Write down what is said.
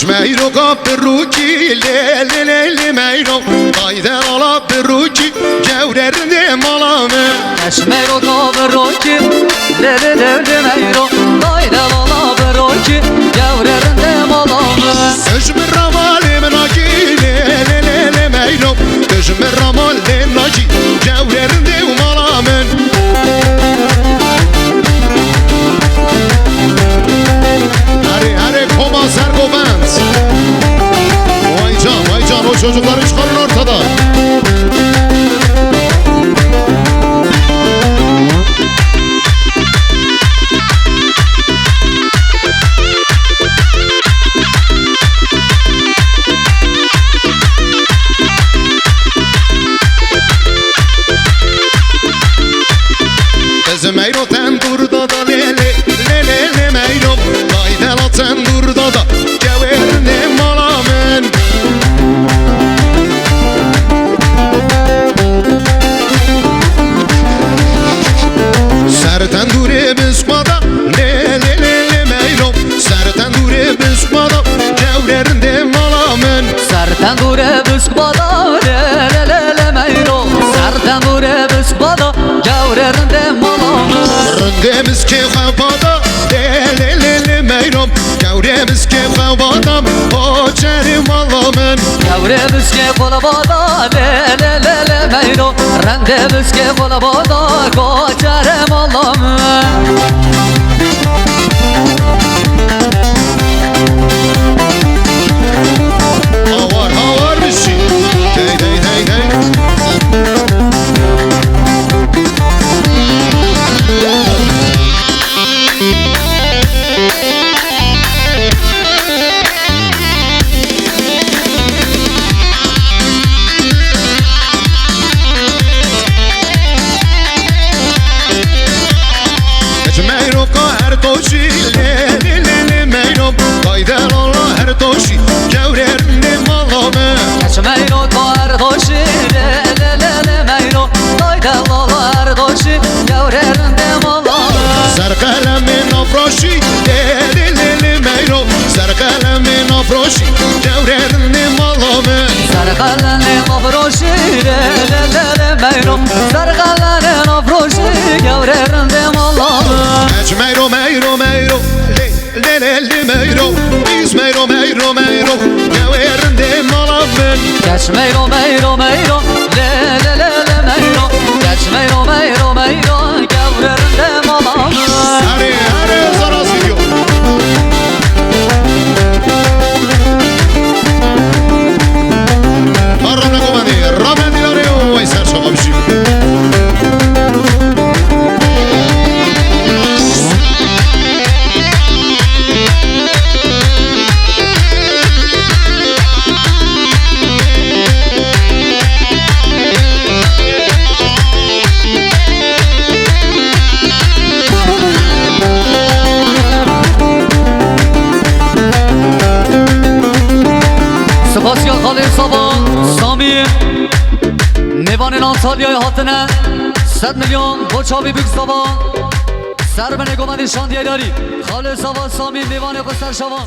ميرو كبروكي ليلي ليلي ميرو قايدة على بروكي جورر ملامه ميرو كبروكي ليلي ليلي ميرو قايدة على بروكي جورر ملامه تجمر رمال من اجي ليلي ليلي ميرو تجمر رمال من اجي جورر ملامه Koma Sergo Band. Vay can o çocukları çıkarın ortada. Kızım Meyro tendurda da lele lele Meyro Gaydela tendurda da Cevherine malamen Ser tendure biskmada lele lele Meyro Ser tendure biskmada Cevherine malamen Ser tendure biskmada lele lele Meyro Ser tendure biskmada Cevherine malamen Rındemiz ki havada lele lele Meyrom Gavremiz ki havada o çerim alamen Gavremiz ki kolabada lele lele Meyrom Rındemiz ki kolabada o çerim alamen Havar bir şey Dey dey dey dey Ertoşi lele lele Meyrom Gaydel Allah Ertoşi Cevherine malame Meyro Ertoşi lele lele Meyro Gaydel Allah Ertoşi Cevherine malame Serkalemin afroşi lele lele Meyrom Serkalemin afroşi Cevherine malame Serkalemin afroşi lele lele Meyro Serkalemin afroşi Cevherine malame Meyro meyro meyro lele meyro Biz meyro meyro meyro Cevherine malamen Geç meyro meyro meyro lele lele meyro Geç meyro meyro meyro Cevherine malame Hare zaraz gidiyor Arramla komandi Ramen dilare o eser şaka bir şey Sebastian Khalil Saban Sami Nevan'ın Antalya'ya hatına 100 milyon Boçavi Büyük Saban Serbene Goman Şandiyelari Khalil Saban Sami Nevan'ı Kostar Şaban